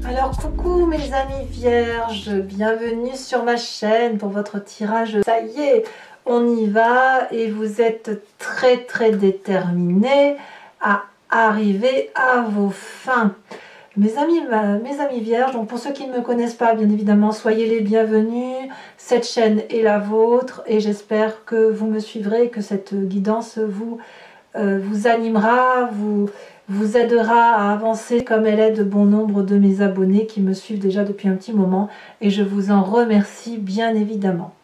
Alors coucou mes amis vierges, bienvenue sur ma chaîne pour votre tirage. Ça y est, on y va et vous êtes très déterminés à arriver à vos fins. Mes amis vierges, donc pour ceux qui ne me connaissent pas, bien évidemment, soyez les bienvenus. Cette chaîne est la vôtre et j'espère que vous me suivrez, que cette guidance vous animera, vous aidera à avancer comme elle aide bon nombre de mes abonnés qui me suivent déjà depuis un petit moment et je vous en remercie bien évidemment.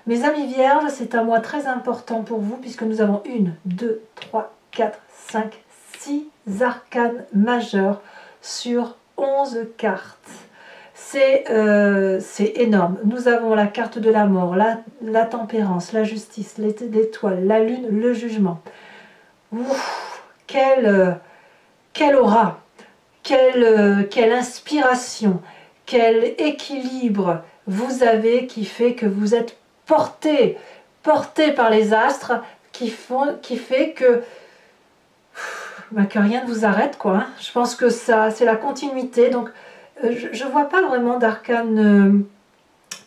Mes amis vierges, c'est un mois très important pour vous puisque nous avons 1, 2, 3, 4, 5, 6 arcanes majeures sur 11 cartes. C'est énorme. Nous avons la carte de la mort, la tempérance, la justice, l'étoile, la lune, le jugement. Ouf, quelle aura, quelle inspiration, quel équilibre vous avez qui fait que vous êtes porté par les astres, qui fait que rien ne vous arrête, quoi. Hein. Je pense que ça, c'est la continuité. Donc, je ne vois pas vraiment d'arcane,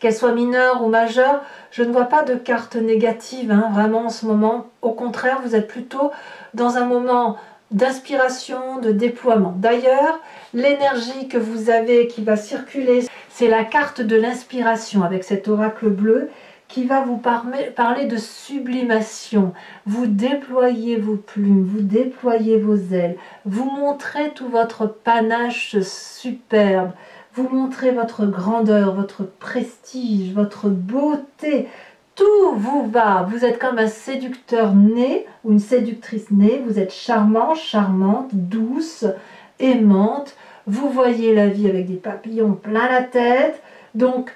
qu'elle soit mineure ou majeure. Je ne vois pas de carte négative, hein, vraiment en ce moment. Au contraire, vous êtes plutôt dans un moment d'inspiration, de déploiement. D'ailleurs, l'énergie que vous avez qui va circuler, c'est la carte de l'inspiration avec cet oracle bleu qui va vous parler de sublimation. Vous déployez vos plumes, vous déployez vos ailes, vous montrez tout votre panache superbe, vous montrez votre grandeur, votre prestige, votre beauté. Tout vous va. Vous êtes comme un séducteur né ou une séductrice née. Vous êtes charmant, charmante, douce, aimante. Vous voyez la vie avec des papillons plein la tête. Donc,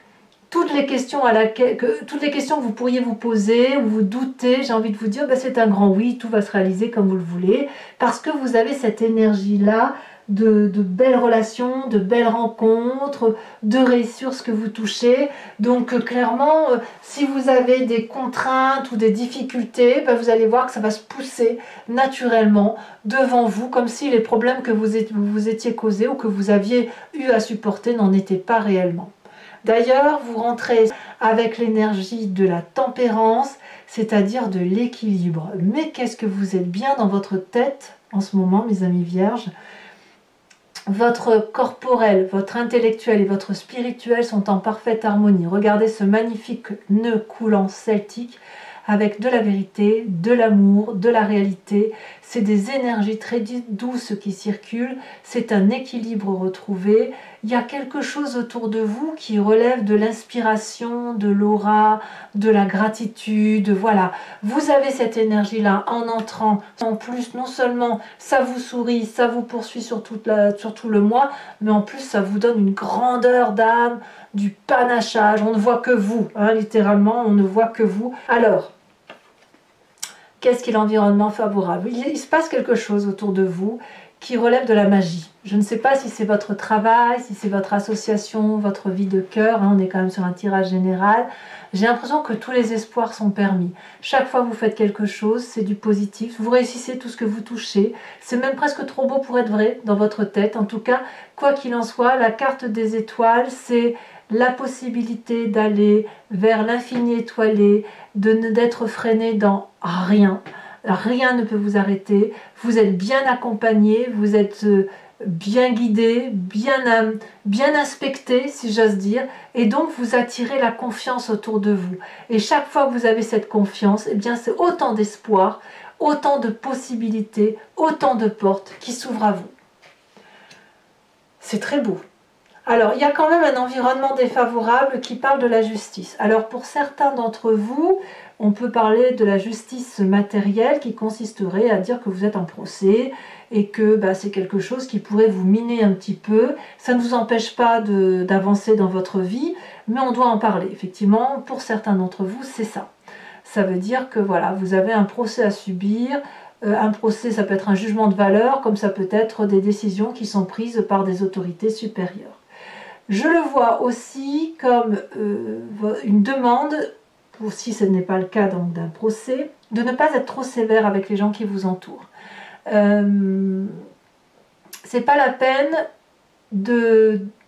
toutes les questions que vous pourriez vous poser ou vous doutez, j'ai envie de vous dire, ben c'est un grand oui, tout va se réaliser comme vous le voulez, parce que vous avez cette énergie-là de belles relations, de belles rencontres, de réussir ce que vous touchez. Donc clairement, si vous avez des contraintes ou des difficultés, ben, vous allez voir que ça va se pousser naturellement devant vous, comme si les problèmes que vous étiez causés ou que vous aviez eu à supporter n'en étaient pas réellement. D'ailleurs, vous rentrez avec l'énergie de la tempérance, c'est-à-dire de l'équilibre. Mais qu'est-ce que vous êtes bien dans votre tête en ce moment, mes amis vierges? Votre corporel, votre intellectuel et votre spirituel sont en parfaite harmonie. Regardez ce magnifique nœud coulant celtique avec de la vérité, de l'amour, de la réalité. C'est des énergies très douces qui circulent, c'est un équilibre retrouvé. Il y a quelque chose autour de vous qui relève de l'inspiration, de l'aura, de la gratitude. Voilà, vous avez cette énergie-là en entrant. En plus, non seulement ça vous sourit, ça vous poursuit sur tout le mois, mais en plus ça vous donne une grandeur d'âme, du panachage. On ne voit que vous, hein, littéralement, on ne voit que vous. Alors, qu'est-ce qu'est l'environnement favorable? Il se passe quelque chose autour de vous qui relève de la magie. Je ne sais pas si c'est votre travail, si c'est votre association, votre vie de cœur, hein, on est quand même sur un tirage général. J'ai l'impression que tous les espoirs sont permis. Chaque fois que vous faites quelque chose, c'est du positif. Vous réussissez tout ce que vous touchez. C'est même presque trop beau pour être vrai dans votre tête. En tout cas, quoi qu'il en soit, la carte des étoiles, c'est la possibilité d'aller vers l'infini étoilé, d'être freiné dans rien. Rien ne peut vous arrêter. Vous êtes bien accompagné, vous êtes bien guidé, bien inspecté, si j'ose dire, et donc vous attirez la confiance autour de vous. Et chaque fois que vous avez cette confiance, eh bien c'est autant d'espoir, autant de possibilités, autant de portes qui s'ouvrent à vous. C'est très beau. Alors, il y a quand même un environnement défavorable qui parle de la justice. Alors, pour certains d'entre vous, on peut parler de la justice matérielle qui consisterait à dire que vous êtes en procès et que c'est quelque chose qui pourrait vous miner un petit peu. Ça ne vous empêche pas d'avancer dans votre vie, mais on doit en parler. Effectivement, pour certains d'entre vous, c'est ça. Ça veut dire que voilà, vous avez un procès à subir. Un procès, ça peut être un jugement de valeur, comme ça peut être des décisions qui sont prises par des autorités supérieures. Je le vois aussi comme une demande, si ce n'est pas le cas d'un procès, de ne pas être trop sévère avec les gens qui vous entourent. C'est pas la peine d'ouvrir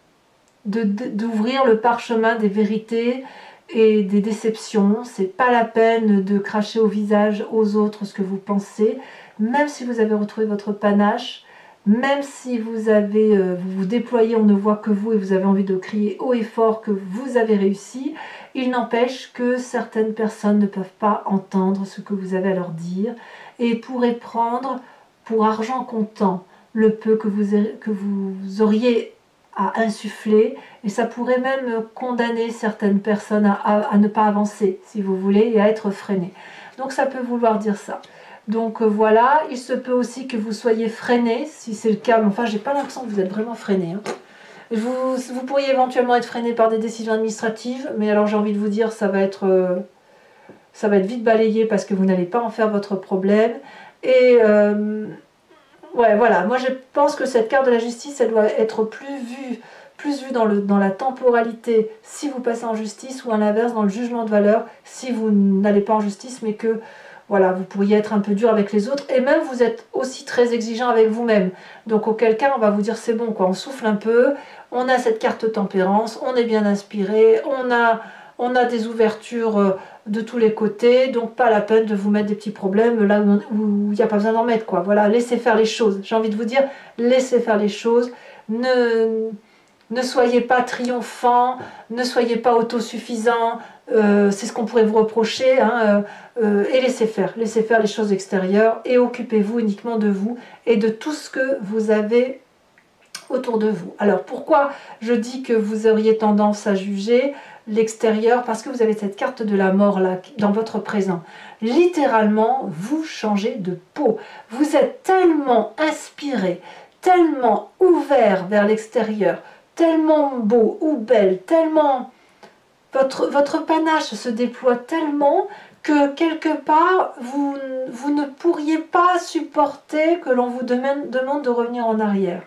le parchemin des vérités et des déceptions. C'est pas la peine de cracher au visage aux autres ce que vous pensez, même si vous avez retrouvé votre panache, même si vous vous déployez, on ne voit que vous et vous avez envie de crier haut et fort que vous avez réussi. Il n'empêche que certaines personnes ne peuvent pas entendre ce que vous avez à leur dire et pourraient prendre pour argent comptant le peu que vous auriez à insuffler, et ça pourrait même condamner certaines personnes à ne pas avancer, si vous voulez, et à être freinées. Donc ça peut vouloir dire ça. Donc voilà, il se peut aussi que vous soyez freiné, si c'est le cas, mais enfin j'ai pas l'impression que vous êtes vraiment freiné. Hein. Vous pourriez éventuellement être freiné par des décisions administratives, mais alors j'ai envie de vous dire, ça va être vite balayé parce que vous n'allez pas en faire votre problème. Et ouais, voilà, moi je pense que cette carte de la justice, elle doit être plus vue dans la temporalité si vous passez en justice, ou à l'inverse dans le jugement de valeur si vous n'allez pas en justice, mais que voilà, vous pourriez être un peu dur avec les autres, et même vous êtes aussi très exigeant avec vous-même. Donc auquel cas on va vous dire c'est bon, quoi, on souffle un peu, on a cette carte tempérance, on est bien inspiré, on a des ouvertures de tous les côtés, donc pas la peine de vous mettre des petits problèmes là où il n'y a pas besoin d'en mettre, quoi. Voilà, laissez faire les choses. J'ai envie de vous dire, laissez faire les choses. Ne soyez pas triomphant, ne soyez pas autosuffisant, c'est ce qu'on pourrait vous reprocher, hein, et laissez faire les choses extérieures, et occupez-vous uniquement de vous et de tout ce que vous avez autour de vous. Alors pourquoi je dis que vous auriez tendance à juger l'extérieur? Parce que vous avez cette carte de la mort là dans votre présent. Littéralement, vous changez de peau. Vous êtes tellement inspiré, tellement ouvert vers l'extérieur, tellement beau ou belle, tellement votre panache se déploie tellement que quelque part vous ne pourriez pas supporter que l'on vous demande de revenir en arrière.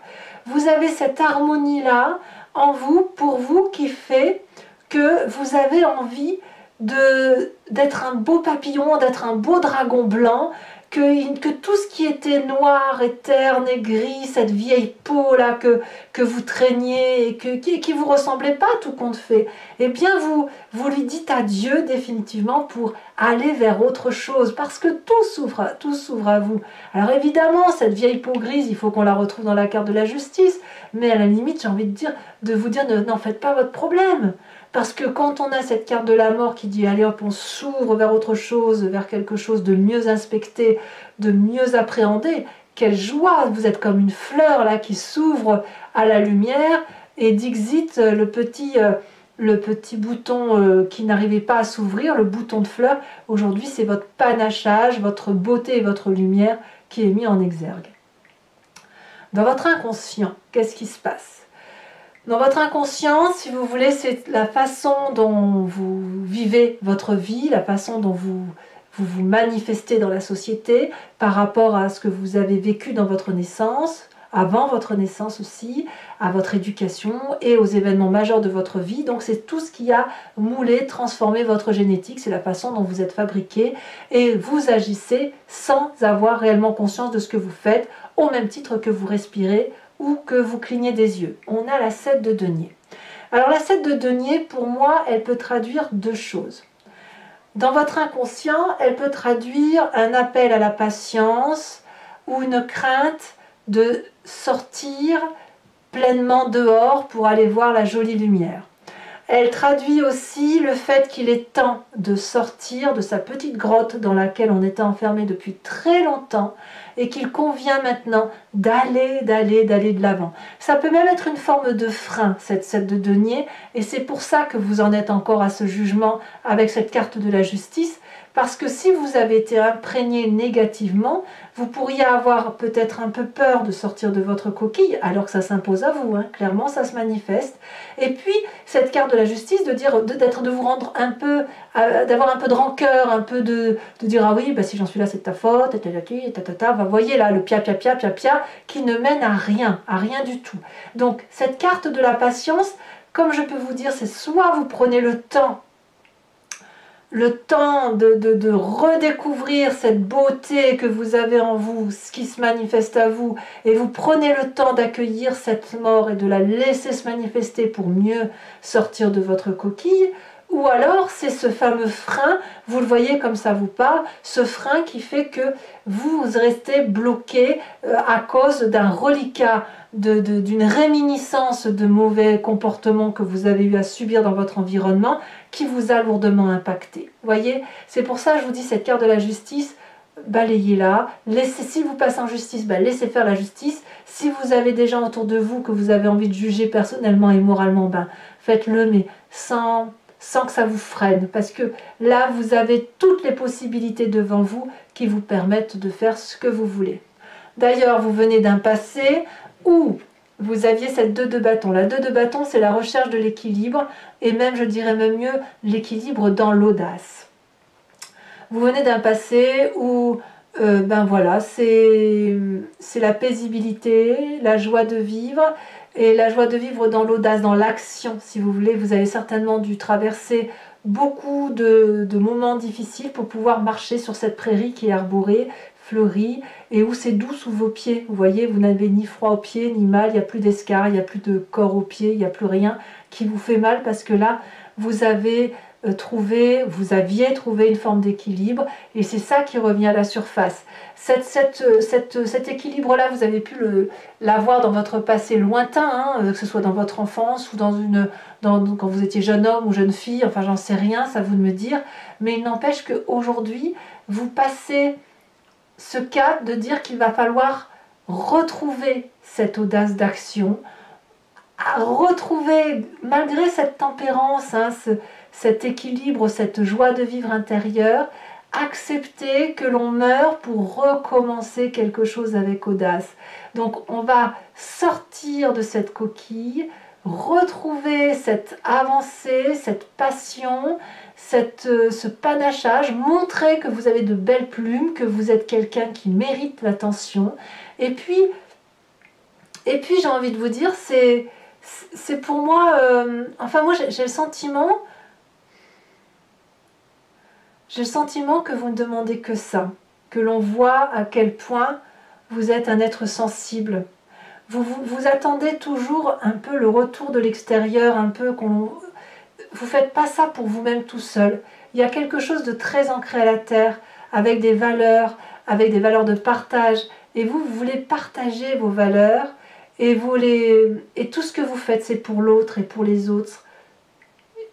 Vous avez cette harmonie-là en vous, pour vous, qui fait que vous avez envie d'être un beau papillon, d'être un beau dragon blanc, que tout ce qui était noir et terne et gris, cette vieille peau-là que vous traîniez et qui ne vous ressemblait pas tout compte fait, eh bien vous lui dites adieu définitivement pour aller vers autre chose, parce que tout s'ouvre à vous. Alors évidemment, cette vieille peau grise, il faut qu'on la retrouve dans la carte de la justice, mais à la limite, j'ai envie de vous dire, n'en faites pas votre problème. Parce que quand on a cette carte de la mort qui dit allez hop, on s'ouvre vers autre chose, vers quelque chose de mieux inspecté, de mieux appréhendé, quelle joie! Vous êtes comme une fleur là qui s'ouvre à la lumière, et dixit, le petit bouton qui n'arrivait pas à s'ouvrir, le bouton de fleur, aujourd'hui c'est votre panachage, votre beauté et votre lumière qui est mis en exergue. Dans votre inconscient, qu'est-ce qui se passe? Dans votre inconscient, si vous voulez, c'est la façon dont vous vivez votre vie, la façon dont vous manifestez dans la société par rapport à ce que vous avez vécu dans votre naissance, avant votre naissance aussi, à votre éducation et aux événements majeurs de votre vie. Donc c'est tout ce qui a moulé, transformé votre génétique, c'est la façon dont vous êtes fabriqué, et vous agissez sans avoir réellement conscience de ce que vous faites, au même titre que vous respirez ou que vous clignez des yeux. On a la 7 de denier. Alors la 7 de denier, pour moi, elle peut traduire deux choses. Dans votre inconscient, elle peut traduire un appel à la patience ou une crainte de sortir pleinement dehors pour aller voir la jolie lumière. Elle traduit aussi le fait qu'il est temps de sortir de sa petite grotte dans laquelle on était enfermé depuis très longtemps, et qu'il convient maintenant d'aller de l'avant. Ça peut même être une forme de frein, cette 7 de denier, et c'est pour ça que vous en êtes encore à ce jugement avec cette carte de la justice, parce que si vous avez été imprégné négativement, vous pourriez avoir peut-être un peu peur de sortir de votre coquille, alors que ça s'impose à vous, hein. Clairement ça se manifeste. Et puis cette carte de la justice, de vous rendre un peu, d'avoir un peu de rancœur, un peu de dire ah oui, bah si j'en suis là c'est de ta faute, vous voyez là le pia qui ne mène à rien du tout. Donc cette carte de la patience, comme je peux vous dire, c'est soit vous prenez le temps le temps de redécouvrir cette beauté que vous avez en vous, ce qui se manifeste à vous, et vous prenez le temps d'accueillir cette mort et de la laisser se manifester pour mieux sortir de votre coquille, ou alors c'est ce fameux frein, vous le voyez comme ça vous parle, ce frein qui fait que vous restez bloqué à cause d'un reliquat, d'une réminiscence de mauvais comportements que vous avez eu à subir dans votre environnement qui vous a lourdement impacté. Vous voyez, c'est pour ça que je vous dis cette carte de la justice, balayez-la, si vous passez en justice, laissez faire la justice. Si vous avez des gens autour de vous que vous avez envie de juger personnellement et moralement, faites-le, mais sans que ça vous freine, parce que là, vous avez toutes les possibilités devant vous qui vous permettent de faire ce que vous voulez. D'ailleurs, vous venez d'un passé où vous aviez cette 2 de bâton. La 2 de bâton, c'est la recherche de l'équilibre, et même, je dirais même mieux, l'équilibre dans l'audace. Vous venez d'un passé où, voilà, c'est la paisibilité, la joie de vivre, et la joie de vivre dans l'audace, dans l'action, si vous voulez. Vous avez certainement dû traverser beaucoup de moments difficiles pour pouvoir marcher sur cette prairie qui est arborée, fleurie, et où c'est doux sous vos pieds. Vous voyez, vous n'avez ni froid aux pieds, ni mal, il n'y a plus d'escarres, il n'y a plus de corps aux pieds, il n'y a plus rien qui vous fait mal, parce que là, vous aviez trouvé une forme d'équilibre, et c'est ça qui revient à la surface. Cet équilibre-là, vous avez pu l'avoir dans votre passé lointain, que ce soit dans votre enfance ou quand vous étiez jeune homme ou jeune fille, enfin j'en sais rien, ça vous de me dire, mais il n'empêche qu'aujourd'hui, vous passez ce cap de dire qu'il va falloir retrouver cette audace d'action, retrouver, malgré cette tempérance, cet équilibre, cette joie de vivre intérieure, accepter que l'on meurt pour recommencer quelque chose avec audace. Donc on va sortir de cette coquille, retrouver cette avancée, cette passion, ce panachage, montrer que vous avez de belles plumes, que vous êtes quelqu'un qui mérite l'attention. Et puis j'ai envie de vous dire, c'est pour moi, moi j'ai le sentiment que vous ne demandez que ça, que l'on voit à quel point vous êtes un être sensible. Vous attendez toujours un peu le retour de l'extérieur, un peu vous faites pas ça pour vous-même tout seul. Il y a quelque chose de très ancré à la terre, avec des valeurs de partage, et vous voulez partager vos valeurs, et tout ce que vous faites, c'est pour l'autre et pour les autres,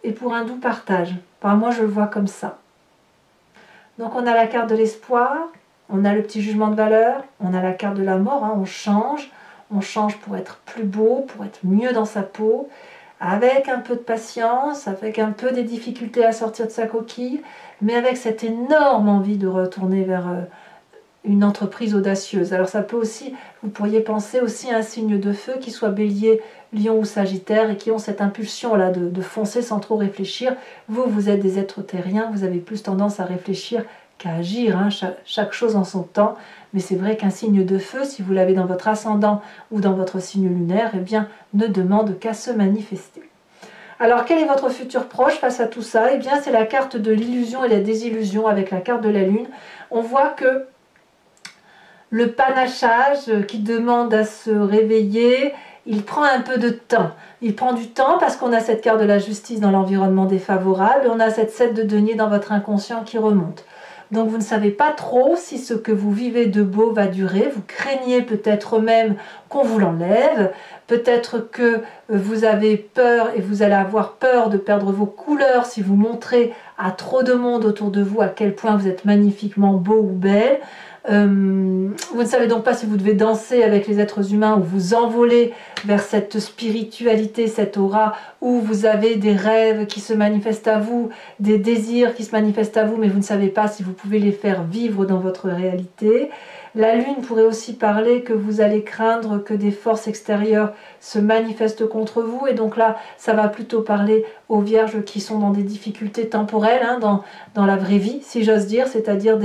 et pour un doux partage. Enfin, moi, je le vois comme ça. Donc, on a la carte de l'espoir, on a le petit jugement de valeur, on a la carte de la mort, on change pour être plus beau, pour être mieux dans sa peau, avec un peu de patience, avec un peu des difficultés à sortir de sa coquille, mais avec cette énorme envie de retourner vers une entreprise audacieuse. Alors ça peut aussi, vous pourriez penser aussi à un signe de feu, qui soit bélier, lion ou sagittaire, et qui ont cette impulsion-là de foncer sans trop réfléchir. Vous êtes des êtres terriens, vous avez plus tendance à réfléchir qu'à agir, chaque chose en son temps. Mais c'est vrai qu'un signe de feu, si vous l'avez dans votre ascendant ou dans votre signe lunaire, eh bien, ne demande qu'à se manifester. Alors, quel est votre futur proche face à tout ça? Eh bien, c'est la carte de l'illusion et la désillusion avec la carte de la lune. On voit que le panachage qui demande à se réveiller, il prend un peu de temps. Il prend du temps parce qu'on a cette carte de la justice dans l'environnement défavorable, et on a cette 7 de denier dans votre inconscient qui remonte. Donc vous ne savez pas trop si ce que vous vivez de beau va durer. Vous craignez peut-être même qu'on vous l'enlève. Peut-être que vous avez peur et vous allez avoir peur de perdre vos couleurs si vous montrez à trop de monde autour de vous à quel point vous êtes magnifiquement beau ou belle. Vous ne savez donc pas si vous devez danser avec les êtres humains ou vous envoler vers cette spiritualité, cette aura où vous avez des rêves qui se manifestent à vous, des désirs qui se manifestent à vous, mais vous ne savez pas si vous pouvez les faire vivre dans votre réalité. La lune pourrait aussi parler que vous allez craindre que des forces extérieures se manifestent contre vous, et donc là, ça va plutôt parler aux vierges qui sont dans des difficultés temporelles, dans la vraie vie, si j'ose dire, c'est-à-dire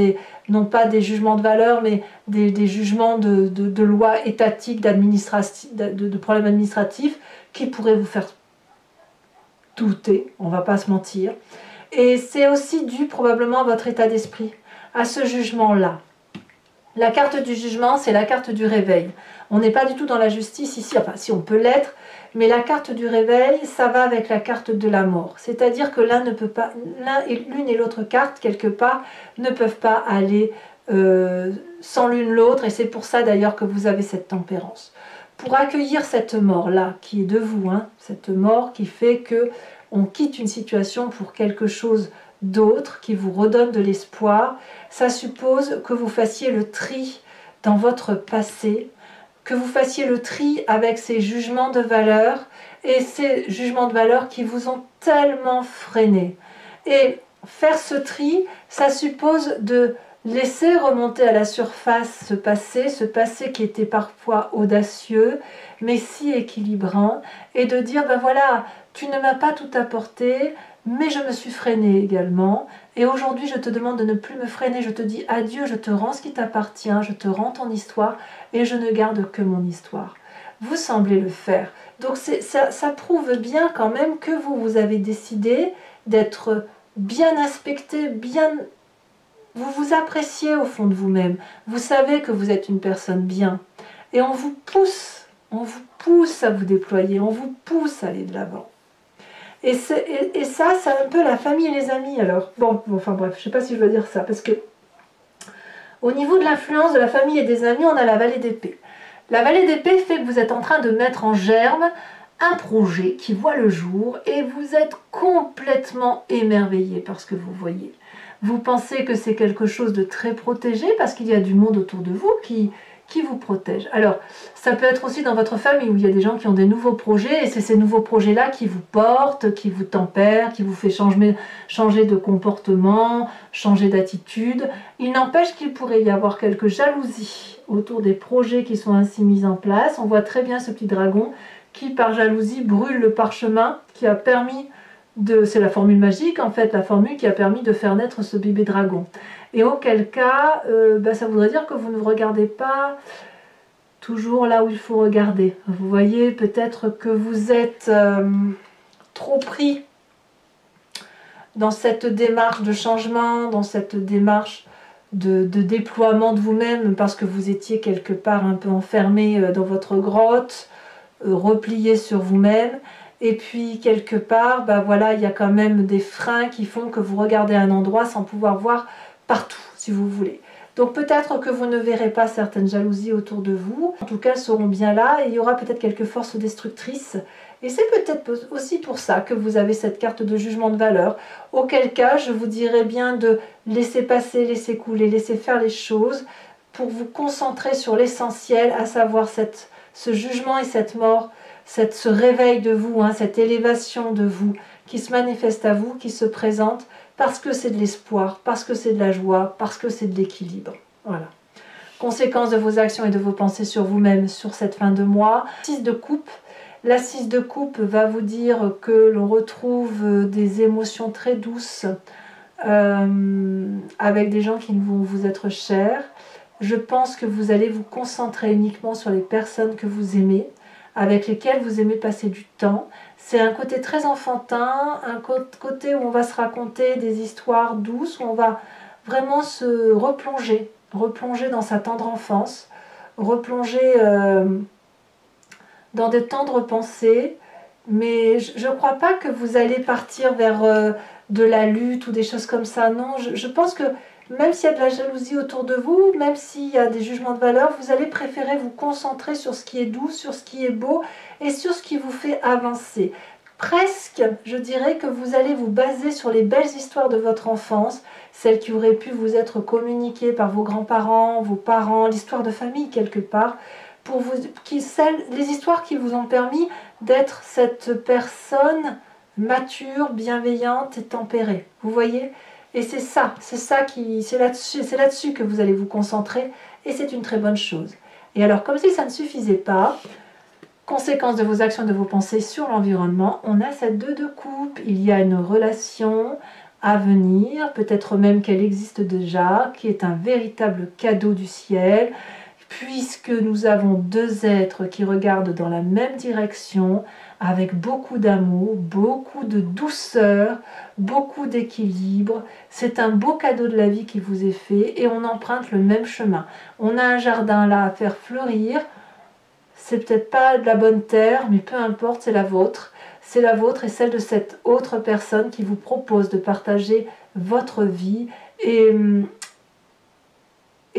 non pas des jugements de valeur, mais des jugements de lois étatiques, de problèmes administratifs qui pourraient vous faire douter, on ne va pas se mentir. Et c'est aussi dû probablement à votre état d'esprit, à ce jugement-là. La carte du jugement, c'est la carte du réveil. On n'est pas du tout dans la justice ici, enfin si on peut l'être, mais la carte du réveil, ça va avec la carte de la mort. C'est-à-dire que l'un ne peut pas, l'une et l'autre carte, quelque part, ne peuvent pas aller sans l'une l'autre, et c'est pour ça d'ailleurs que vous avez cette tempérance. Pour accueillir cette mort-là, qui est de vous, hein, cette mort qui fait que on quitte une situation pour quelque chose d'autre, qui vous redonne de l'espoir, ça suppose que vous fassiez le tri dans votre passé, que vous fassiez le tri avec ces jugements de valeur et ces jugements de valeur qui vous ont tellement freiné. Et faire ce tri, ça suppose de laisser remonter à la surface ce passé qui était parfois audacieux, mais si équilibrant, et de dire, ben voilà, tu ne m'as pas tout apporté, mais je me suis freinée également, et aujourd'hui je te demande de ne plus me freiner, je te dis adieu, je te rends ce qui t'appartient, je te rends ton histoire, et je ne garde que mon histoire. Vous semblez le faire. Donc ça prouve bien quand même que vous avez décidé d'être bien aspecté, vous vous appréciez au fond de vous-même. Vous savez que vous êtes une personne bien. Et on vous pousse à vous déployer, on vous pousse à aller de l'avant. Et ça, c'est un peu la famille et les amis alors. Bon, enfin bref, je ne sais pas si je veux dire ça, parce que au niveau de l'influence de la famille et des amis, on a la vallée d'épée. La vallée d'épée fait que vous êtes en train de mettre en germe un projet qui voit le jour et vous êtes complètement émerveillé par ce que vous voyez. Vous pensez que c'est quelque chose de très protégé parce qu'il y a du monde autour de vous qui vous protège. Alors, ça peut être aussi dans votre famille où il y a des gens qui ont des nouveaux projets et c'est ces nouveaux projets-là qui vous portent, qui vous tempèrent, qui vous fait changer de comportement, changer d'attitude. Il n'empêche qu'il pourrait y avoir quelques jalousies autour des projets qui sont ainsi mis en place. On voit très bien ce petit dragon qui, par jalousie, brûle le parchemin qui a permis c'est la formule magique, en fait, la formule qui a permis de faire naître ce bébé dragon. Et auquel cas, ça voudrait dire que vous ne regardez pas toujours là où il faut regarder. Vous voyez, peut-être que vous êtes trop pris dans cette démarche de changement, dans cette démarche de déploiement de vous-même, parce que vous étiez quelque part un peu enfermé dans votre grotte, replié sur vous-même. Et puis, quelque part, voilà, il y a quand même des freins qui font que vous regardez un endroit sans pouvoir voir partout, si vous voulez. Donc, peut-être que vous ne verrez pas certaines jalousies autour de vous. En tout cas, elles seront bien là et il y aura peut-être quelques forces destructrices. Et c'est peut-être aussi pour ça que vous avez cette carte de jugement de valeur. Auquel cas, je vous dirais bien de laisser passer, laisser couler, laisser faire les choses pour vous concentrer sur l'essentiel, à savoir ce jugement et cette mort, ce réveil de vous, cette élévation de vous qui se manifeste à vous, qui se présente parce que c'est de l'espoir, parce que c'est de la joie, parce que c'est de l'équilibre. Voilà. Conséquence de vos actions et de vos pensées sur vous-même sur cette fin de mois. 6 de coupe. La 6 de coupe va vous dire que l'on retrouve des émotions très douces avec des gens qui vont vous être chers. Je pense que vous allez vous concentrer uniquement sur les personnes que vous aimez, avec lesquels vous aimez passer du temps. C'est un côté très enfantin, un côté où on va se raconter des histoires douces, où on va vraiment se replonger dans sa tendre enfance, replonger dans des tendres pensées. Mais je ne crois pas que vous allez partir vers de la lutte ou des choses comme ça. Non, je pense que même s'il y a de la jalousie autour de vous, même s'il y a des jugements de valeur, vous allez préférer vous concentrer sur ce qui est doux, sur ce qui est beau et sur ce qui vous fait avancer. Presque, je dirais que vous allez vous baser sur les belles histoires de votre enfance, celles qui auraient pu vous être communiquées par vos grands-parents, vos parents, l'histoire de famille quelque part, les histoires qui vous ont permis d'être cette personne mature, bienveillante et tempérée. Vous voyez ? Et c'est là-dessus que vous allez vous concentrer et c'est une très bonne chose. Et alors, comme si ça ne suffisait pas, conséquence de vos actions et de vos pensées sur l'environnement, on a cette 2 de coupe. Il y a une relation à venir, peut-être même qu'elle existe déjà, qui est un véritable cadeau du ciel, puisque nous avons 2 êtres qui regardent dans la même direction, avec beaucoup d'amour, beaucoup de douceur, beaucoup d'équilibre. C'est un beau cadeau de la vie qui vous est fait et on emprunte le même chemin. On a un jardin là à faire fleurir. C'est peut-être pas de la bonne terre, mais peu importe, c'est la vôtre. C'est la vôtre et celle de cette autre personne qui vous propose de partager votre vie et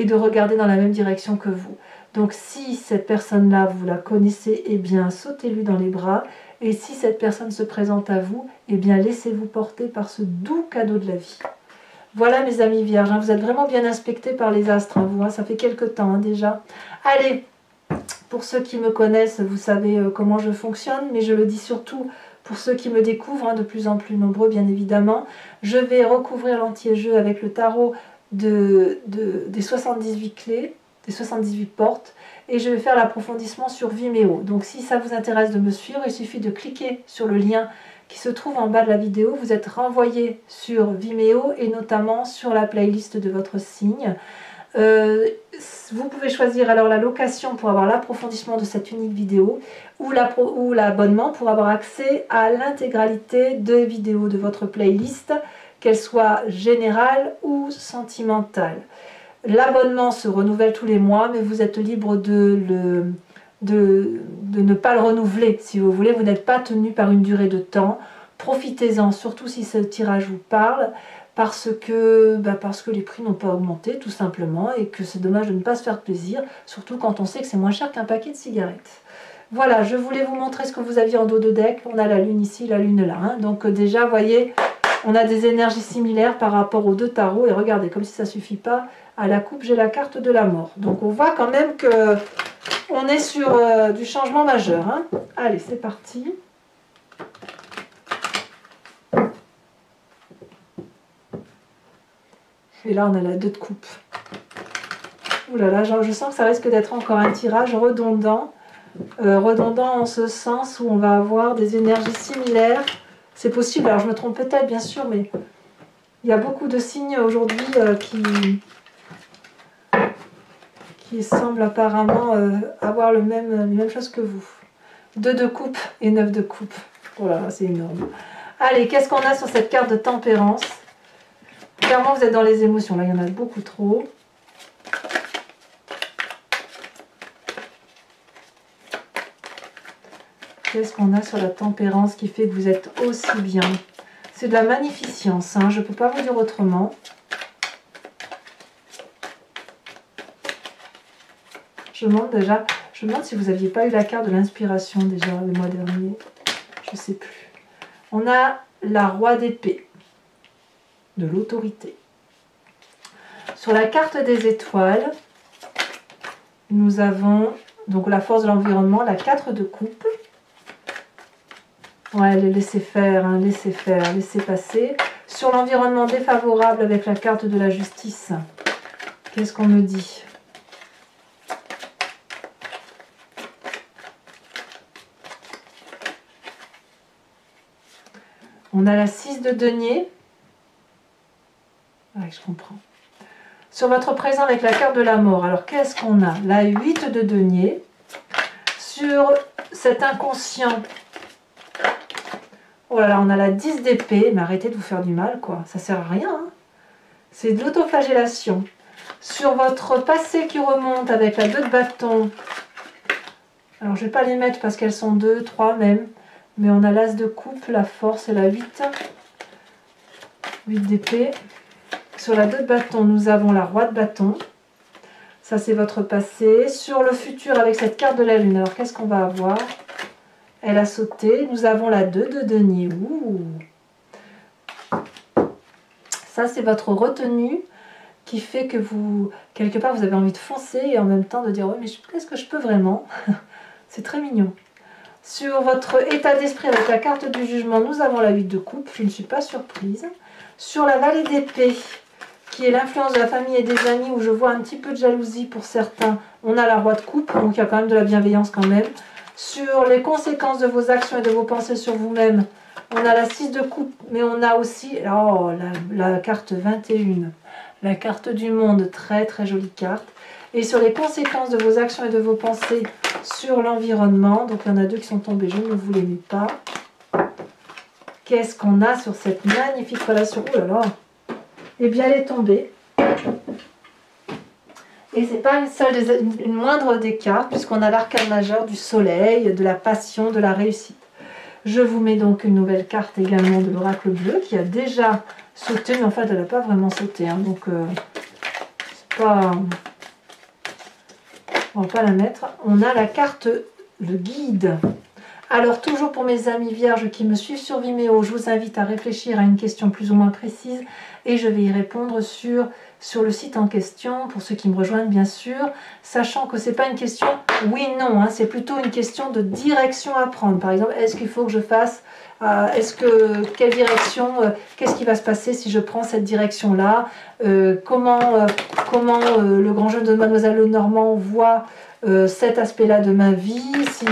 de regarder dans la même direction que vous. Donc si cette personne-là, vous la connaissez, eh bien sautez-lui dans les bras. Et si cette personne se présente à vous, eh bien laissez-vous porter par ce doux cadeau de la vie. Voilà mes amis vierges, hein, vous êtes vraiment bien inspectés par les astres, hein, vous, hein, ça fait quelques temps hein, déjà. Allez, pour ceux qui me connaissent, vous savez comment je fonctionne, mais je le dis surtout pour ceux qui me découvrent, hein, de plus en plus nombreux bien évidemment. Je vais recouvrir l'anti-jeu avec le tarot des 78 clés, des 78 portes, et je vais faire l'approfondissement sur Vimeo. Donc si ça vous intéresse de me suivre, il suffit de cliquer sur le lien qui se trouve en bas de la vidéo. Vous êtes renvoyé sur Vimeo et notamment sur la playlist de votre signe. Vous pouvez choisir alors la location pour avoir l'approfondissement de cette unique vidéo ou l'abonnement pour avoir accès à l'intégralité des vidéos de votre playlist, qu'elle soit générale ou sentimentale. L'abonnement se renouvelle tous les mois, mais vous êtes libre de ne pas le renouveler. Si vous voulez, vous n'êtes pas tenu par une durée de temps. Profitez-en, surtout si ce tirage vous parle, parce que les prix n'ont pas augmenté, tout simplement, et que c'est dommage de ne pas se faire plaisir, surtout quand on sait que c'est moins cher qu'un paquet de cigarettes. Voilà, je voulais vous montrer ce que vous aviez en dos de deck. On a la lune ici, la lune là. Hein. Donc déjà, vous voyez, on a des énergies similaires par rapport aux deux tarots. Et regardez, comme si ça ne suffit pas, à la coupe, j'ai la carte de la mort. Donc on voit quand même que on est sur du changement majeur. Hein. Allez, c'est parti. Et là, on a la 2 de coupe. Ouh là là, je sens que ça risque d'être encore un tirage redondant. Redondant en ce sens où on va avoir des énergies similaires. C'est possible, alors je me trompe peut-être, bien sûr, mais il y a beaucoup de signes aujourd'hui qui semblent apparemment avoir les mêmes choses que vous. 2 de coupe et 9 de coupe. Oh là là, c'est énorme. Allez, qu'est-ce qu'on a sur cette carte de tempérance? Clairement, vous êtes dans les émotions. Là, il y en a beaucoup trop. Qu'est-ce qu'on a sur la tempérance qui fait que vous êtes aussi bien? C'est de la magnificence, hein, je ne peux pas vous dire autrement. Je me demande si vous n'aviez pas eu la carte de l'inspiration déjà le mois dernier. Je ne sais plus. On a la roi d'épée, de l'autorité. Sur la carte des étoiles, nous avons donc la force de l'environnement, la 4 de coupe. Ouais, laissez faire, hein, laissez faire, laissez passer. Sur l'environnement défavorable avec la carte de la justice, qu'est-ce qu'on me dit? On a la 6 de denier. Ouais, je comprends. Sur votre présent avec la carte de la mort, alors qu'est-ce qu'on a? La 8 de denier. Sur cet inconscient, oh là là, on a la 10 d'épée, mais arrêtez de vous faire du mal, quoi. Ça sert à rien. Hein. C'est de l'autoflagellation. Sur votre passé qui remonte avec la 2 de bâton, alors je ne vais pas les mettre parce qu'elles sont 2, 3 même, mais on a l'as de coupe, la force et la 8. 8 d'épée. Sur la 2 de bâton, nous avons la roi de bâton. Ça, c'est votre passé. Sur le futur, avec cette carte de la lune, alors qu'est-ce qu'on va avoir? Elle a sauté. Nous avons la 2 de denier. Ouh. Ça, c'est votre retenue qui fait que vous, quelque part, vous avez envie de foncer et en même temps de dire, oui, mais qu'est-ce que je peux vraiment? C'est très mignon. Sur votre état d'esprit avec la carte du jugement, nous avons la 8 de coupe. Je ne suis pas surprise. Sur la vallée d'épée, qui est l'influence de la famille et des amis, où je vois un petit peu de jalousie pour certains, on a la roi de coupe, donc il y a quand même de la bienveillance quand même. Sur les conséquences de vos actions et de vos pensées sur vous-même, on a la 6 de coupe, mais on a aussi oh, la carte 21, la carte du monde, très très jolie carte. Et sur les conséquences de vos actions et de vos pensées sur l'environnement. Donc il y en a 2 qui sont tombés, je ne vous les mets pas. Qu'est-ce qu'on a sur cette magnifique relation? Oh là là! Eh bien, elle est tombée. Et c'est pas une moindre des cartes, puisqu'on a l'arcane majeur du soleil, de la passion, de la réussite. Je vous mets donc une nouvelle carte également de l'oracle bleu, qui a déjà sauté, mais en fait, elle n'a pas vraiment sauté. Hein, donc, c'est pas... On va pas la mettre. On a la carte, le guide. Alors, toujours pour mes amis vierges qui me suivent sur Vimeo, je vous invite à réfléchir à une question plus ou moins précise et je vais y répondre sur le site en question, pour ceux qui me rejoignent bien sûr, sachant que ce n'est pas une question oui-non, hein, c'est plutôt une question de direction à prendre. Par exemple, est-ce qu'il faut que je fasse, quelle direction, qu'est-ce qui va se passer si je prends cette direction-là, comment le grand jeu de Mademoiselle Lenormand voit cet aspect-là de ma vie, si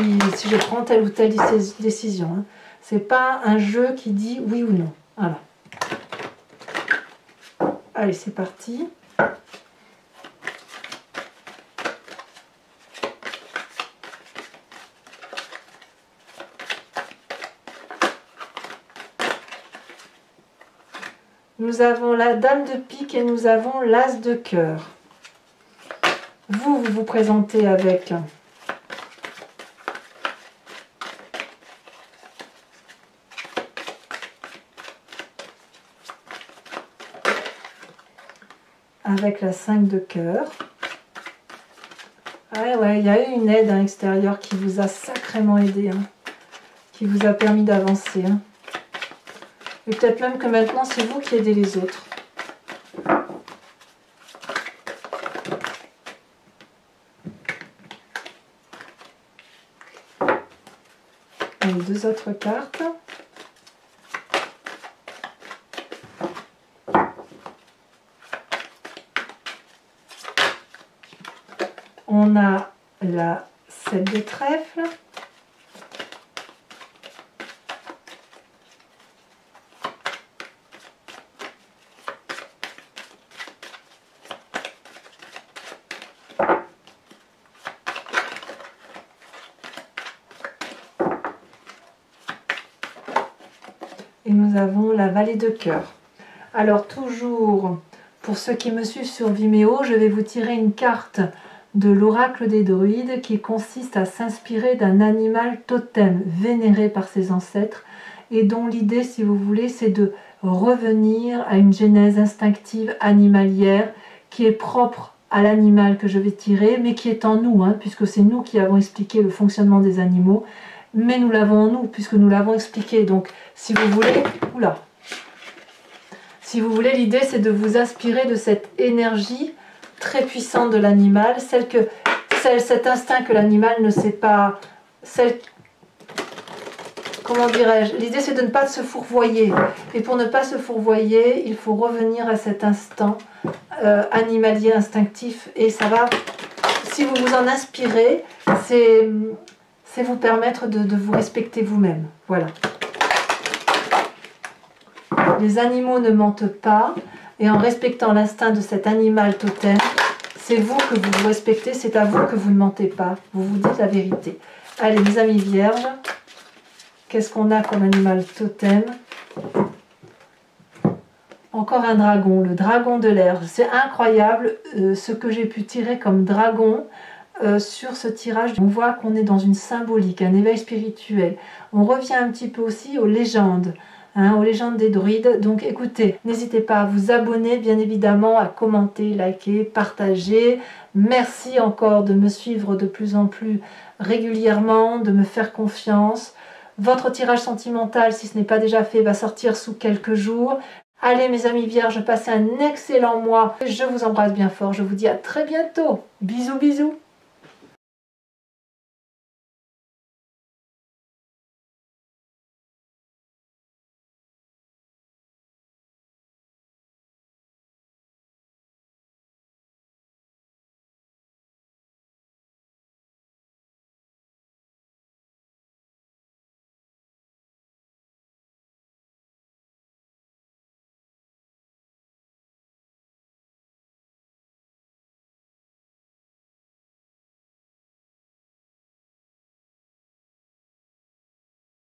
je prends telle ou telle décision. Hein. Ce n'est pas un jeu qui dit oui ou non. Voilà. Allez, c'est parti. Nous avons la dame de pique et nous avons l'as de cœur. Vous vous présentez avec la 5 de cœur. Ouais, il y a eu une aide à l'extérieur qui vous a sacrément aidé, hein, qui vous a permis d'avancer. Hein. Et peut-être même que maintenant, c'est vous qui aidez les autres. Et les 2 autres cartes. On a la 7 de trèfle. Et nous avons la vallée de cœur. Alors toujours, pour ceux qui me suivent sur Vimeo, je vais vous tirer une carte de l'oracle des druides qui consiste à s'inspirer d'un animal totem vénéré par ses ancêtres et dont l'idée, si vous voulez, c'est de revenir à une genèse instinctive animalière qui est propre à l'animal que je vais tirer, mais qui est en nous, hein, puisque c'est nous qui avons expliqué le fonctionnement des animaux, mais nous l'avons en nous, puisque nous l'avons expliqué. Donc, si vous voulez... Oula. Si vous voulez, l'idée, c'est de vous inspirer de cette énergie très puissante de l'animal, cet instinct que l'animal ne sait pas, comment dirais-je, l'idée c'est de ne pas se fourvoyer, et pour ne pas se fourvoyer, il faut revenir à cet instant animalier, instinctif, et ça va, si vous vous en inspirez, c'est vous permettre de vous respecter vous-même, voilà. Les animaux ne mentent pas, et en respectant l'instinct de cet animal totem, c'est vous que vous vous respectez, c'est à vous que vous ne mentez pas, vous vous dites la vérité. Allez, mes amis vierges, qu'est-ce qu'on a comme animal totem? Encore un dragon, le dragon de l'air. C'est incroyable ce que j'ai pu tirer comme dragon sur ce tirage. On voit qu'on est dans une symbolique, un éveil spirituel. On revient un petit peu aussi aux légendes. Hein, aux légendes des druides. Donc écoutez, n'hésitez pas à vous abonner, bien évidemment, à commenter, liker, partager. Merci encore de me suivre de plus en plus régulièrement, de me faire confiance. Votre tirage sentimental, si ce n'est pas déjà fait, va sortir sous quelques jours. Allez mes amis vierges, passez un excellent mois. Je vous embrasse bien fort, je vous dis à très bientôt. Bisous bisous.